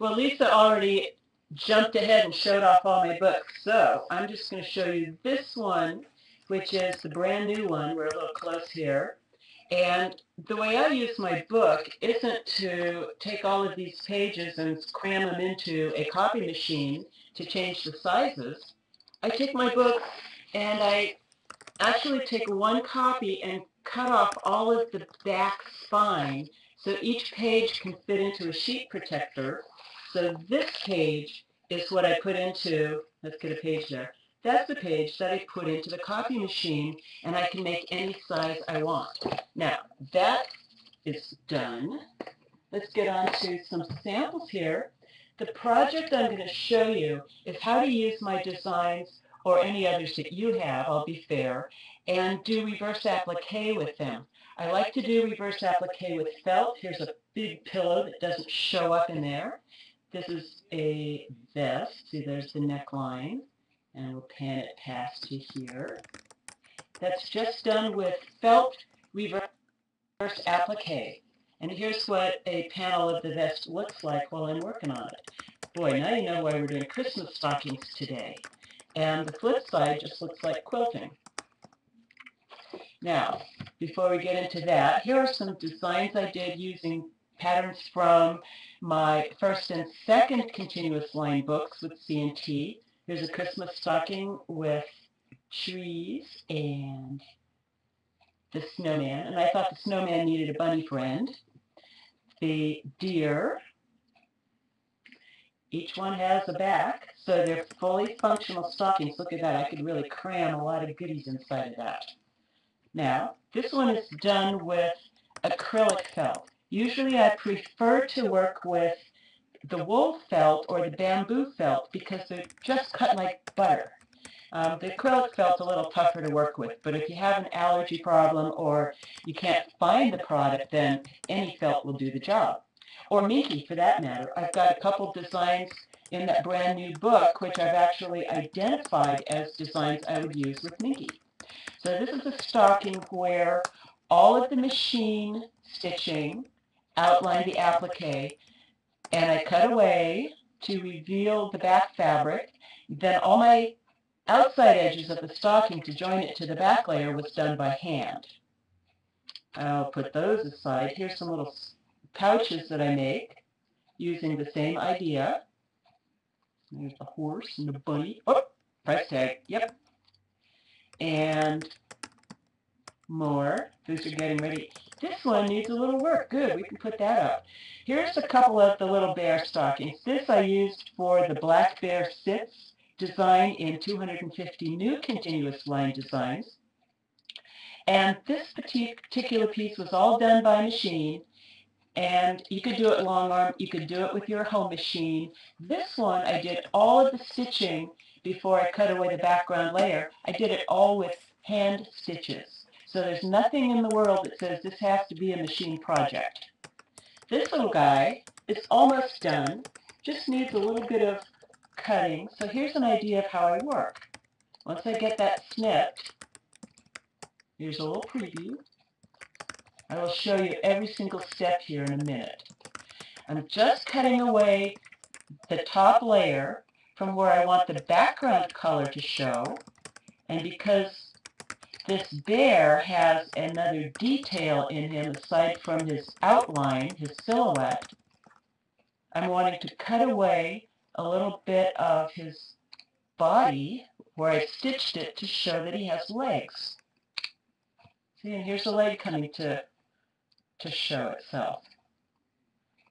Well, Lisa already jumped ahead and showed off all my books, so I'm just going to show you this one, which is the brand new one. We're a little close here. And the way I use my book isn't to take all of these pages and cram them into a copy machine to change the sizes. I take my book and I actually take one copy and cut off all of the back spine so each page can fit into a sheet protector. So this page is what I put into, let's get a page there. That's the page that I put into the copy machine, and I can make any size I want. Now, that is done. Let's get on to some samples here. The project I'm going to show you is how to use my designs or any others that you have, I'll be fair, and do reverse applique with them. I like to do reverse applique with felt. Here's a big pillow that doesn't show up in there. This is a vest. See, there's the neckline, and we'll pan it past to here. That's just done with felt reverse applique. And here's what a panel of the vest looks like while I'm working on it. Boy, now you know why we're doing Christmas stockings today. And the flip side just looks like quilting. Now, before we get into that, here are some designs I did using patterns from my first and second continuous line books with C&T. Here's a Christmas stocking with trees and the snowman. And I thought the snowman needed a bunny friend. The deer. Each one has a back, so they're fully functional stockings. Look at that. I could really cram a lot of goodies inside of that. Now, this one is done with acrylic felt. Usually I prefer to work with the wool felt or the bamboo felt because they're just cut like butter. The acrylic felt's a little tougher to work with, but if you have an allergy problem or you can't find the product, then any felt will do the job. Or minky, for that matter. I've got a couple designs in that brand new book which I've actually identified as designs I would use with minky. So this is a stocking where all of the machine stitching outline the applique, and I cut away to reveal the back fabric. Then all my outside edges of the stocking to join it to the back layer was done by hand. I'll put those aside. Here's some little pouches that I make using the same idea. There's the horse and the bunny. Oh, price tag. Yep. And more. Those are getting ready. This one needs a little work. Good, we can put that up. Here's a couple of the little bear stockings. This I used for the Black Bear Sits design in 250 new continuous line designs. And this particular piece was all done by machine. And you could do it long arm, you could do it with your home machine. This one, I did all of the stitching before I cut away the background layer. I did it all with hand stitches. So there's nothing in the world that says this has to be a machine project. This little guy is almost done, just needs a little bit of cutting. So here's an idea of how I work. Once I get that snipped, here's a little preview. I will show you every single step here in a minute. I'm just cutting away the top layer from where I want the background color to show, and because this bear has another detail in him aside from his outline, his silhouette, I'm wanting to cut away a little bit of his body where I stitched it to show that he has legs. See, and here's the leg coming to show itself.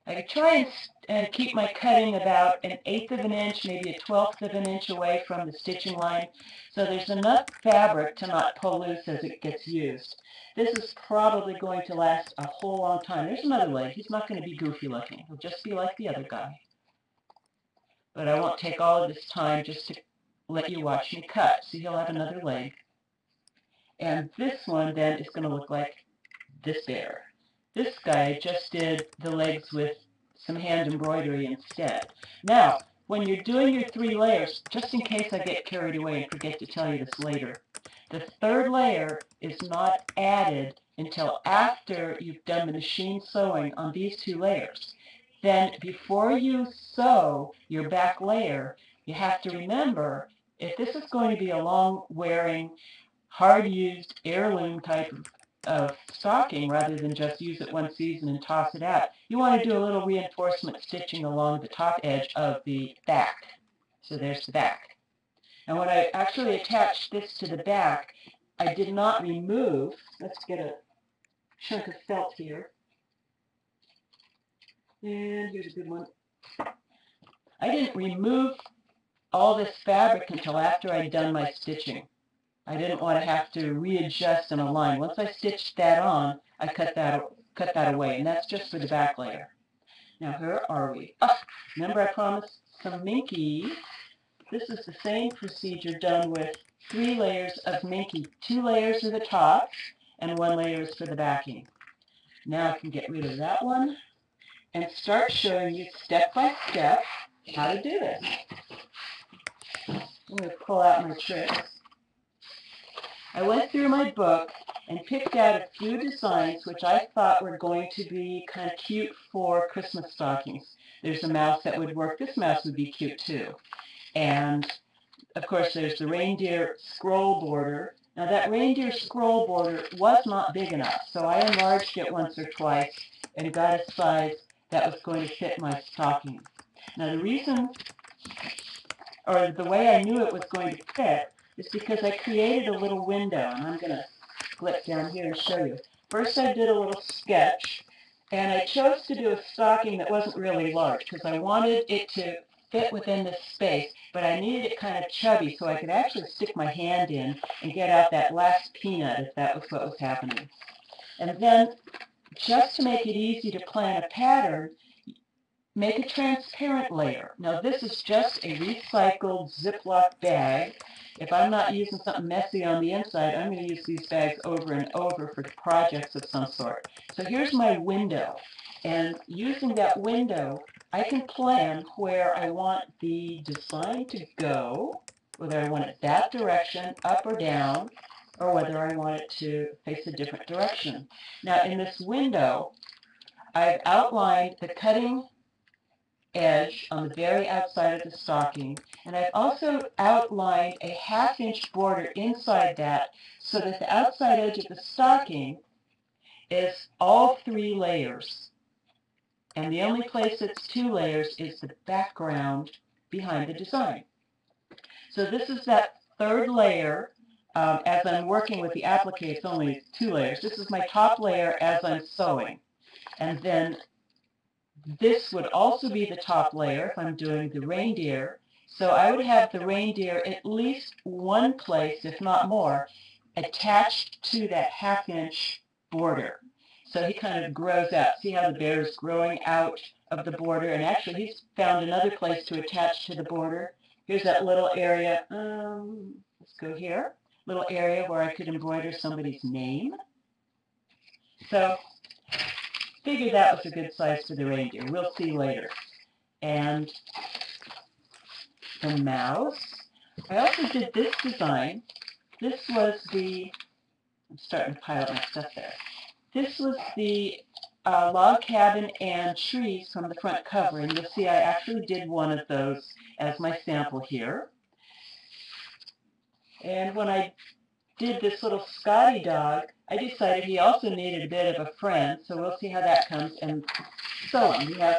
I could try and keep my cutting about 1/8 of an inch, maybe 1/12 of an inch away from the stitching line, so there's enough fabric to not pull loose as it gets used. This is probably going to last a whole long time. There's another leg. He's not going to be goofy looking. He'll just be like the other guy. But I won't take all of this time just to let you watch me cut. So he'll have another leg. And this one then is going to look like this bear. This guy just did the legs with some hand embroidery instead. Now, when you're doing your 3 layers, just in case I get carried away and forget to tell you this later, the 3rd layer is not added until after you've done the machine sewing on these 2 layers. then before you sew your back layer, you have to remember, if this is going to be a long-wearing, hard-used heirloom type of stocking rather than just use it one season and toss it out, you want to do a little reinforcement stitching along the top edge of the back. So there's the back. And when I actually attached this to the back, I did not remove, let's get a chunk of felt here, and here's a good one. I didn't remove all this fabric until after I'd done my stitching. I didn't want to have to readjust and align. Once I stitched that on, I cut that away, and that's just for the back layer. Now, where are we? Remember I promised some minky. This is the same procedure done with 3 layers of minky. 2 layers are the top, and 1 layer is for the backing. Now I can get rid of that one and start showing you step by step how to do this. I'm going to pull out my tricks. I went through my book and picked out a few designs which I thought were going to be kind of cute for Christmas stockings. There's a mouse that would work. This mouse would be cute too. And of course there's the reindeer scroll border. Now that reindeer scroll border was not big enough, so I enlarged it once or twice and got a size that was going to fit my stocking. Now the reason, or the way I knew it was going to fit, is because I created a little window, and I'm going to flip down here and show you. First I did a little sketch, and I chose to do a stocking that wasn't really large because I wanted it to fit within this space, but I needed it kind of chubby so I could actually stick my hand in and get out that last peanut if that was what was happening. And then, just to make it easy to plan a pattern, make a transparent layer. Now this is just a recycled Ziploc bag. If I'm not using something messy on the inside, I'm going to use these bags over and over for projects of some sort. So here's my window. And using that window, I can plan where I want the design to go, whether I want it that direction, up or down, or whether I want it to face a different direction. Now in this window, I've outlined the cutting edge on the very outside of the stocking, and I've also outlined a 1/2-inch border inside that so that the outside edge of the stocking is all 3 layers, and the only place that's 2 layers is the background behind the design. So this is that 3rd layer. As I'm working with the applique, it's only 2 layers. This is my top layer as I'm sewing, and then this would also be the top layer if I'm doing the reindeer. So I would have the reindeer at least one place, if not more, attached to that 1/2-inch border. So he kind of grows out. See how the bear is growing out of the border? And actually he's found another place to attach to the border. Here's that little area. Let's go here. Little area where I could embroider somebody's name. So figured that was a good size for the reindeer. We'll see later. And the mouse. I also did this design. This was the, I'm starting to pile up my stuff there. This was the log cabin and trees from the front cover. And you'll see I actually did one of those as my sample here. And when I did this little Scotty dog, I decided he also needed a bit of a friend, so we'll see how that comes. And so on. We have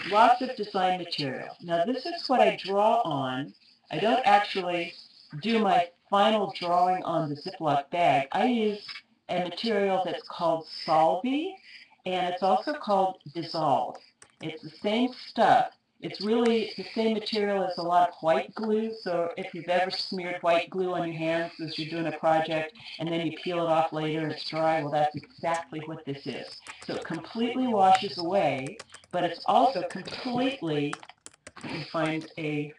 lots of design material. Now this is what I draw on. I don't actually do my final drawing on the Ziploc bag. I use a material that's called Solvay, and it's also called Dissolve. It's the same stuff. It's really the same material as a lot of white glue, so if you've ever smeared white glue on your hands as you're doing a project and then you peel it off later and it's dry, well that's exactly what this is. So it completely washes away, but it's also completely, let me find a,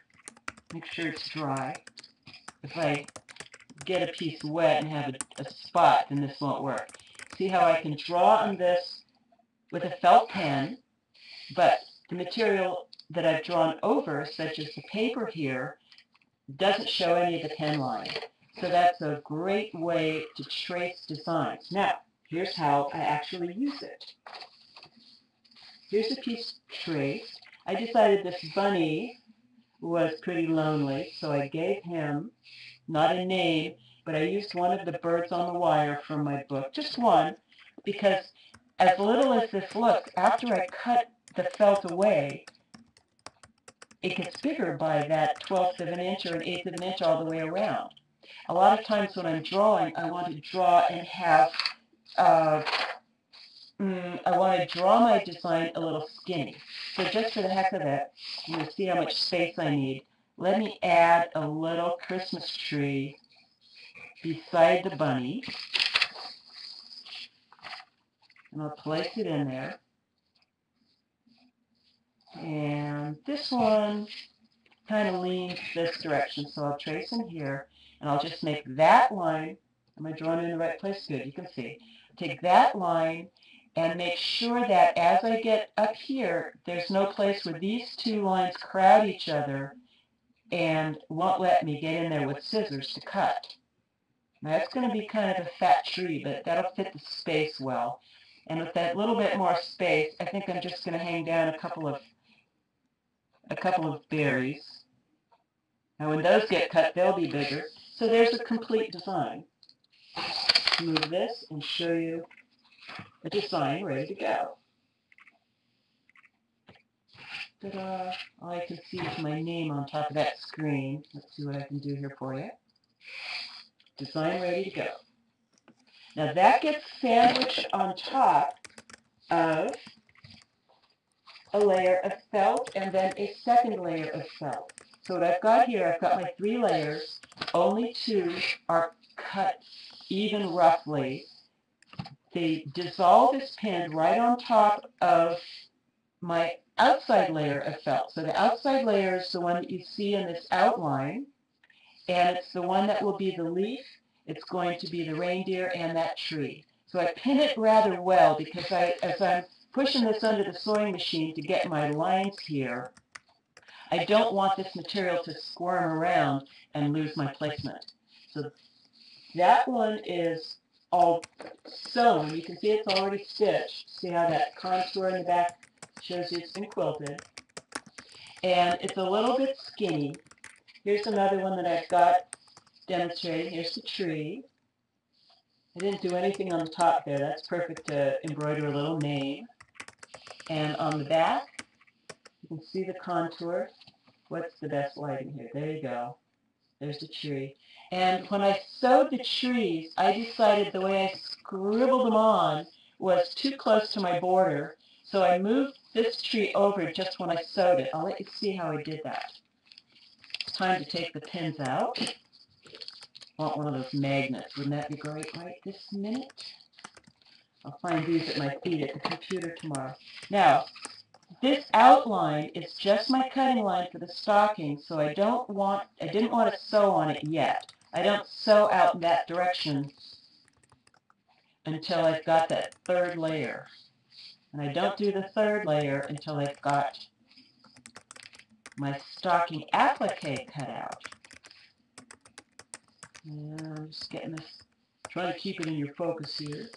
make sure it's dry. If I get a piece wet and have a spot, then this won't work. See how I can draw on this with a felt pen, but the material that I've drawn over, such as the paper here, doesn't show any of the pen line. So that's a great way to trace designs. Now, here's how I actually use it. Here's a piece traced. I decided this bunny was pretty lonely, so I gave him not a name, but I used one of the birds on the wire from my book, just one, because as little as this looks, after I cut the felt away, it gets bigger by that 1/12 of an inch or an 1/8 of an inch all the way around. A lot of times when I'm drawing, I want to draw and have, I want to draw my design a little skinny. So just for the heck of it, you see how much space I need. Let me add a little Christmas tree beside the bunny. And I'll place it in there. And this one kind of leans this direction, so I'll trace in here, and I'll just make that line. Am I drawing in the right place? Good, you can see. Take that line and make sure that as I get up here, there's no place where these two lines crowd each other and won't let me get in there with scissors to cut. Now that's going to be kind of a fat tree, but that'll fit the space well. And with that little bit more space, I think I'm just going to hang down a couple of berries. Now when those get cut, they'll be bigger. So there's a complete design. Move this and show you a design ready to go. Ta-da! All I can see is my name on top of that screen. Let's see what I can do here for you. Design ready to go. Now that gets sandwiched on top of a layer of felt and then a second layer of felt. So what I've got here, I've got my 3 layers. Only 2 are cut even roughly. The dissolve is pinned right on top of my outside layer of felt. So the outside layer is the one that you see in this outline, and it's the one that will be the leaf. It's going to be the reindeer and that tree. So I pin it rather well because as I'm pushing this under the sewing machine to get my lines here, I don't want this material to squirm around and lose my placement. So that one is all sewn. You can see it's already stitched. See how that contour in the back shows you it's been quilted. And it's a little bit skinny. Here's another one that I've got demonstrating. Here's the tree. I didn't do anything on the top there. That's perfect to embroider a little name. And on the back, you can see the contour. What's the best lighting here? There you go. There's the tree. And when I sewed the trees, I decided the way I scribbled them on was too close to my border. So I moved this tree over just when I sewed it. I'll let you see how I did that. It's time to take the pins out. I want one of those magnets. Wouldn't that be great right this minute? I'll find these at my feet at the computer tomorrow. Now, this outline is just my cutting line for the stocking, so I didn't want to sew on it yet. I don't sew out in that direction until I've got that 3rd layer. And I don't do the 3rd layer until I've got my stocking applique cut out. And I'm just getting this, trying to keep it in your focus here.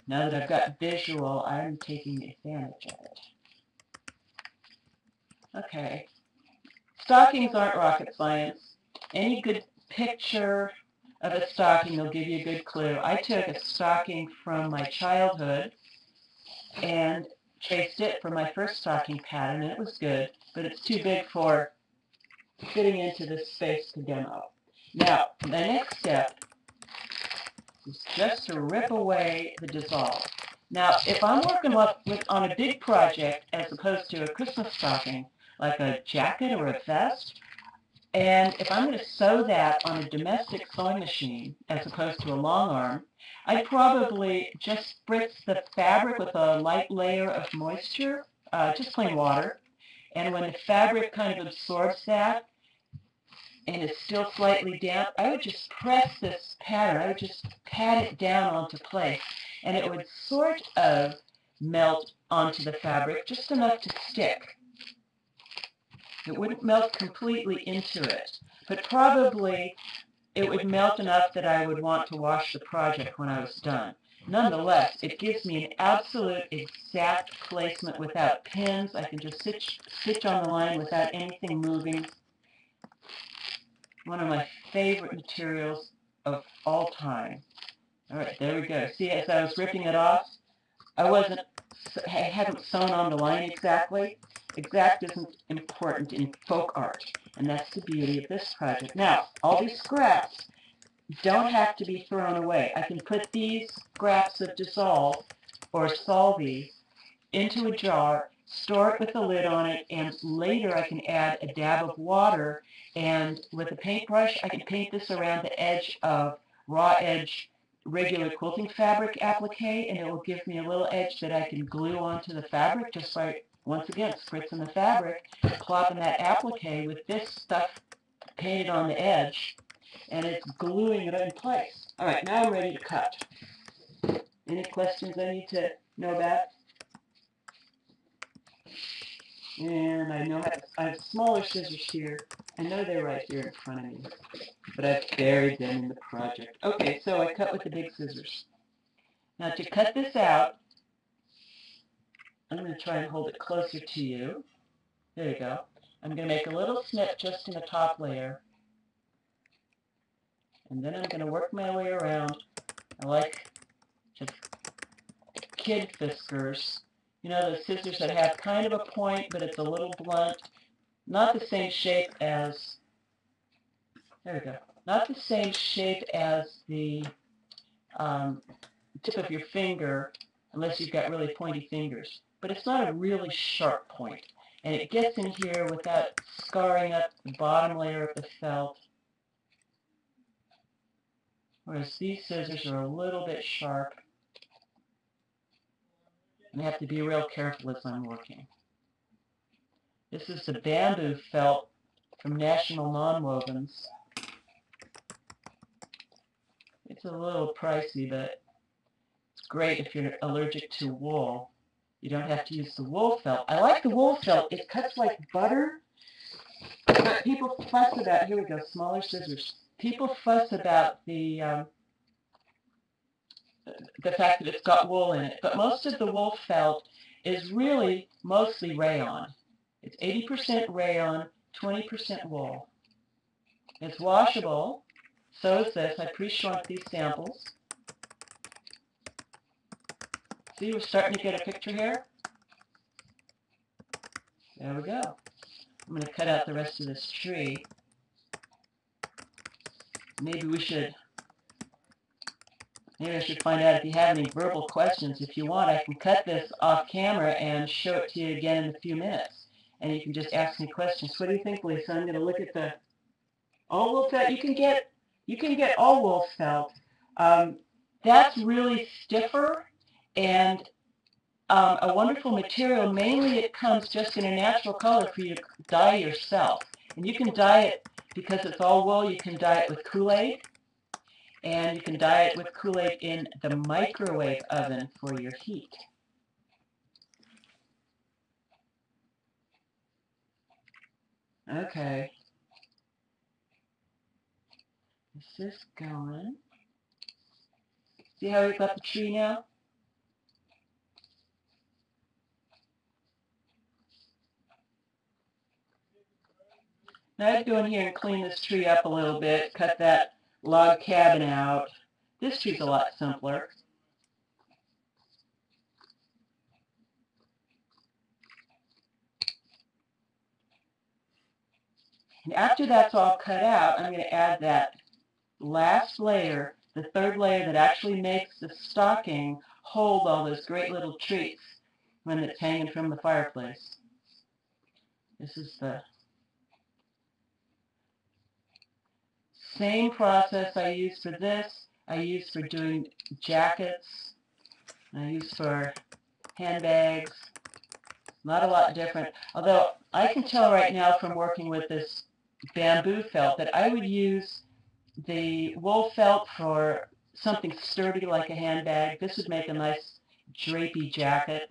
Now that I've got visual, I'm taking advantage of it. Okay. Stockings aren't rocket science. Any good picture of a stocking will give you a good clue. I took a stocking from my childhood and traced it for my first stocking pattern, and it was good, but it's too big for fitting into this space to demo. Now, the next step is just to rip away the dissolve. Now, if I'm working on a big project as opposed to a Christmas stocking, like a jacket or a vest, and if I'm going to sew that on a domestic sewing machine as opposed to a long arm, I'd probably just spritz the fabric with a light layer of moisture, just plain water, and when the fabric kind of absorbs that, and it's still slightly damp, I would just press this pattern. I would just pat it down onto place, and it would sort of melt onto the fabric, just enough to stick. It wouldn't melt completely into it, but probably it would melt enough that I would want to wash the project when I was done. Nonetheless, it gives me an absolute exact placement without pins. I can just stitch on the line without anything moving. One of my favorite materials of all time. All right, there we go. See, as I was ripping it off, I hadn't sewn on the line exactly. Exact isn't important in folk art, and that's the beauty of this project. Now, all these scraps don't have to be thrown away. I can put these scraps of dissolve or solvay into a jar, store it with a lid on it, and later I can add a dab of water, and with a paintbrush I can paint this around the edge of raw edge regular quilting fabric applique, and it will give me a little edge that I can glue onto the fabric just by, once again, spritzing the fabric, plopping that applique with this stuff painted on the edge, and it's gluing it in place. All right, now I'm ready to cut. Any questions I need to know about? And I have smaller scissors here. I know they're right here in front of me, but I've buried them in the project. Okay, so I cut with the big scissors. Now to cut this out, I'm going to try and hold it closer to you. There you go. I'm going to make a little snip just in the top layer, and then I'm going to work my way around. I like just kid fiskars. You know, those scissors that have kind of a point, but it's a little blunt. Not the same shape as, there we go, not the same shape as the tip of your finger, unless you've got really pointy fingers. But it's not a really sharp point. And it gets in here without scarring up the bottom layer of the felt. Whereas these scissors are a little bit sharp. And I have to be real careful as I'm working. This is the bamboo felt from National Nonwovens. It's a little pricey, but it's great if you're allergic to wool. You don't have to use the wool felt. I like the wool felt. It cuts like butter. But people fuss about, here we go, smaller scissors. People fuss about the fact that it's got wool in it. But most of the wool felt is really mostly rayon. It's 80% rayon, 20% wool. It's washable. So is this. I pre-shrunk these samples. See, we're starting to get a picture here. There we go. I'm going to cut out the rest of this tree. Maybe I should find out if you have any verbal questions. If you want, I can cut this off camera and show it to you again in a few minutes. And you can just ask me questions. What do you think, Lisa? I'm going to look at the all wool felt. You can get all wool felt. That's really stiffer and a wonderful material. Mainly it comes just in a natural color for you to dye yourself. And you can dye it, because it's all wool, you can dye it with Kool-Aid. And you can dye it with Kool-Aid in the microwave oven for your heat. Okay. Is this going? See how we've got the tree now? Now I'd go in here and clean this tree up a little bit, cut that log cabin out. This tree's a lot simpler. And after that's all cut out, I'm going to add that last layer, the third layer that actually makes the stocking hold all those great little treats when it's hanging from the fireplace. This is the same process I use for this, I use for doing jackets, I use for handbags. Not a lot different. Although I can tell right now from working with this bamboo felt that I would use the wool felt for something sturdy like a handbag. This would make a nice drapey jacket.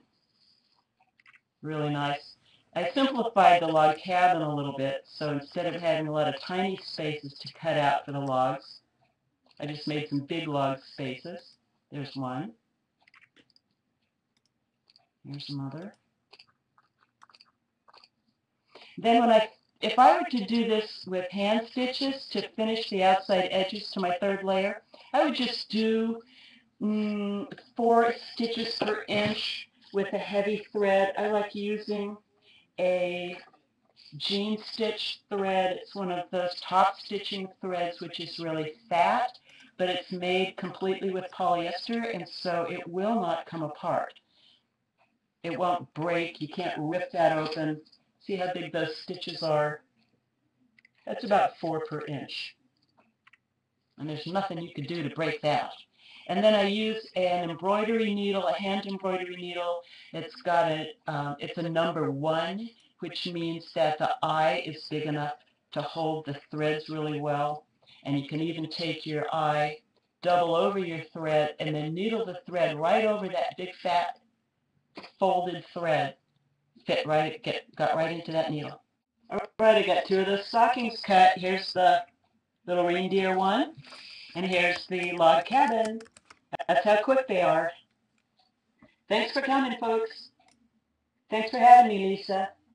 Really nice. I simplified the log cabin a little bit, so instead of having a lot of tiny spaces to cut out for the logs, I just made some big log spaces. There's one. Here's Mother. Then if I were to do this with hand stitches to finish the outside edges to my third layer, I would just do 4 stitches per inch with a heavy thread. I like using a jean stitch thread. It's one of those top stitching threads, which is really fat, but it's made completely with polyester, and so it will not come apart. It won't break. You can't rip that open. See how big those stitches are? That's about 4 per inch. And there's nothing you can do to break that. And then I use an embroidery needle, a hand embroidery needle. It's got it's a number 1, which means that the eye is big enough to hold the threads really well. And you can even take your eye, double over your thread, and then needle the thread right over that big fat folded thread. Got right into that needle. All right, I got 2 of those stockings cut. Here's the little reindeer one, and here's the log cabin. That's how quick they are. Thanks for coming, folks. Thanks for having me, Lisa.